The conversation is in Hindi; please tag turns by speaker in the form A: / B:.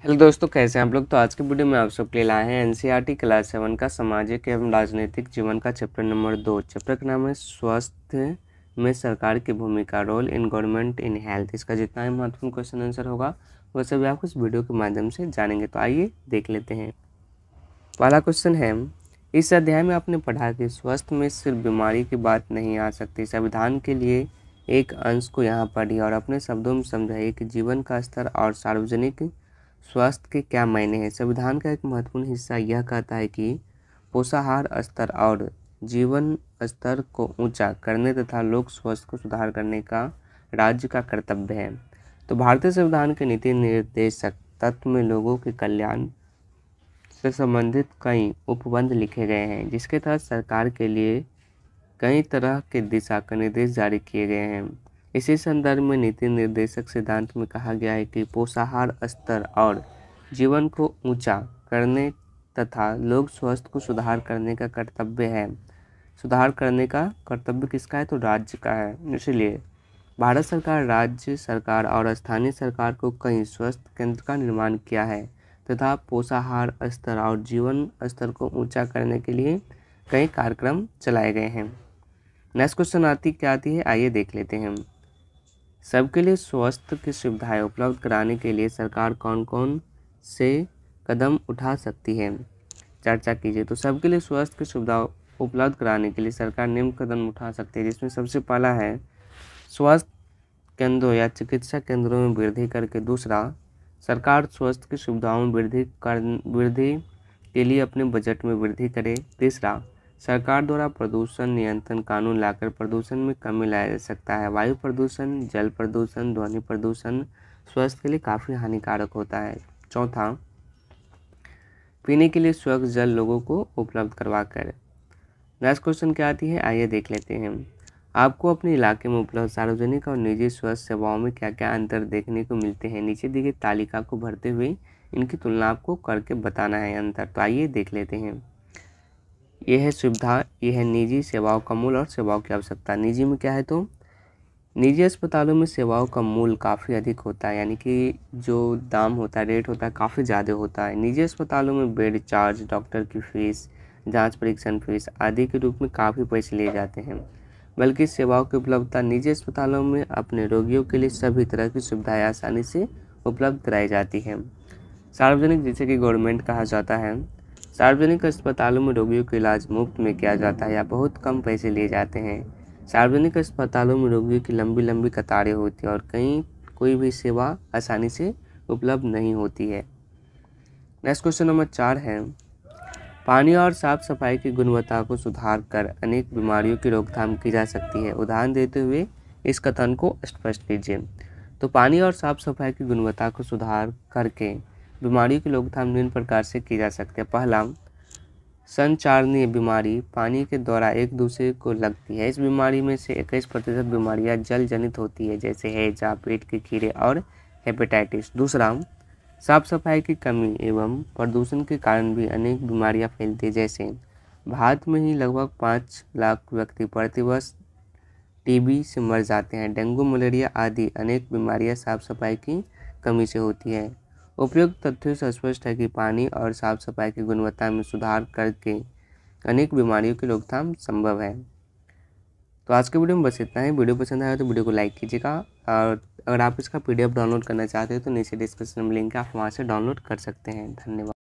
A: हेलो दोस्तों, कैसे हैं आप लोग। तो आज के वीडियो में आप सबके लिए लाए हैं एनसीईआरटी क्लास 7 का सामाजिक एवं राजनीतिक जीवन का चैप्टर नंबर 2। चैप्टर का नाम है स्वास्थ्य में सरकार की भूमिका, role in government in health. इसका जितना ही महत्वपूर्ण क्वेश्चन आंसर होगा वह सभी आपको इस वीडियो के माध्यम से जानेंगे। तो आइए देख लेते हैं। पहला क्वेश्चन है, इस अध्याय में आपने पढ़ा कि स्वास्थ्य में सिर्फ बीमारी की बात नहीं आ सकती। संविधान के लिए एक अंश को यहाँ पढ़िए और अपने शब्दों में समझाइए कि जीवन का स्तर और सार्वजनिक स्वास्थ्य के क्या मायने हैं। संविधान का एक महत्वपूर्ण हिस्सा यह कहता है कि पोषाहार स्तर और जीवन स्तर को ऊंचा करने तथा लोक स्वास्थ्य को सुधार करने का राज्य का कर्तव्य है। तो भारतीय संविधान के नीति निर्देशक तत्व में लोगों के कल्याण से संबंधित कई उपबंध लिखे गए हैं, जिसके तहत सरकार के लिए कई तरह के दिशा निर्देश जारी किए गए हैं। इसी संदर्भ में नीति निर्देशक सिद्धांत में कहा गया है कि पोषाहार स्तर और जीवन को ऊंचा करने तथा लोक स्वास्थ्य को सुधार करने का किसका है, तो राज्य का है। इसलिए भारत सरकार, राज्य सरकार और स्थानीय सरकार को कई स्वास्थ्य केंद्र का निर्माण किया है तथा पोषाहार स्तर और जीवन स्तर को ऊंचा करने के लिए कई कार्यक्रम चलाए गए हैं। नेक्स्ट क्वेश्चन आती है, आइए देख लेते हैं। सबके लिए स्वास्थ्य की सुविधाएं उपलब्ध कराने के लिए सरकार कौन कौन से कदम उठा सकती है, चर्चा कीजिए। तो सबके लिए स्वास्थ्य की सुविधा उपलब्ध कराने के लिए सरकार निम्न कदम उठा सकती है, जिसमें सबसे पहला है स्वास्थ्य केंद्रों या चिकित्सा केंद्रों में वृद्धि करके। दूसरा, सरकार स्वास्थ्य की सुविधाओं में वृद्धि के लिए अपने बजट में वृद्धि करे। तीसरा, सरकार द्वारा प्रदूषण नियंत्रण कानून लाकर प्रदूषण में कमी लाया जा सकता है। वायु प्रदूषण, जल प्रदूषण, ध्वनि प्रदूषण स्वास्थ्य के लिए काफ़ी हानिकारक होता है। चौथा, पीने के लिए स्वच्छ जल लोगों को उपलब्ध करवा कर। नेक्स्ट क्वेश्चन क्या आती है, आइए देख लेते हैं। आपको अपने इलाके में उपलब्ध सार्वजनिक और निजी स्वास्थ्य सेवाओं में क्या क्या अंतर देखने को मिलते हैं। नीचे दी गई तालिका को भरते हुए इनकी तुलना आपको करके बताना है अंतर। तो आइए देख लेते हैं। यह है सुविधा, यह है निजी सेवाओं का मूल और सेवाओं की आवश्यकता। निजी में क्या है, तो निजी अस्पतालों में सेवाओं का मूल काफ़ी अधिक होता है, यानी कि जो दाम होता है, रेट होता है, काफ़ी ज़्यादा होता है। निजी अस्पतालों में बेड चार्ज, डॉक्टर की फीस, जांच परीक्षण फीस आदि के रूप में काफ़ी पैसे लिए जाते हैं। बल्कि सेवाओं की उपलब्धता निजी अस्पतालों में अपने रोगियों के लिए सभी तरह की सुविधाएं आसानी से उपलब्ध कराई जाती हैं। सार्वजनिक, जिसे कि गवर्नमेंट कहा जाता है, सार्वजनिक अस्पतालों में रोगियों का इलाज मुफ्त में किया जाता है या बहुत कम पैसे लिए जाते हैं। सार्वजनिक अस्पतालों में रोगियों की लंबी लंबी कतारें होती हैं और कोई भी सेवा आसानी से उपलब्ध नहीं होती है। नेक्स्ट क्वेश्चन नंबर 4 है, पानी और साफ सफाई की गुणवत्ता को सुधार कर अनेक बीमारियों की रोकथाम की जा सकती है। उदाहरण देते हुए इस कथन को स्पष्ट कीजिए। तो पानी और साफ सफाई की गुणवत्ता को सुधार करके बीमारियों की रोकथाम निम्न प्रकार से की जा सकती है। पहला, संचारणीय बीमारी पानी के द्वारा एक दूसरे को लगती है। इस बीमारी में से 21% बीमारियां जल जनित होती है, जैसे हैजा, पेट के कीड़े और हेपेटाइटिस। दूसरा, साफ सफाई की कमी एवं प्रदूषण के कारण भी अनेक बीमारियां फैलती है, जैसे भारत में ही लगभग 5 लाख व्यक्ति प्रतिवर्ष टीबी से मर जाते हैं। डेंगू, मलेरिया आदि अनेक बीमारियां साफ सफाई की कमी से होती है। उपयुक्त तथ्यों से स्पष्ट है कि पानी और साफ सफाई की गुणवत्ता में सुधार करके अनेक बीमारियों की रोकथाम संभव है। तो आज के वीडियो में बस इतना ही। वीडियो पसंद आया तो वीडियो को लाइक कीजिएगा और अगर आप इसका PDF डाउनलोड करना चाहते हो तो नीचे डिस्क्रिप्शन में लिंक है, आप वहाँ से डाउनलोड कर सकते हैं। धन्यवाद।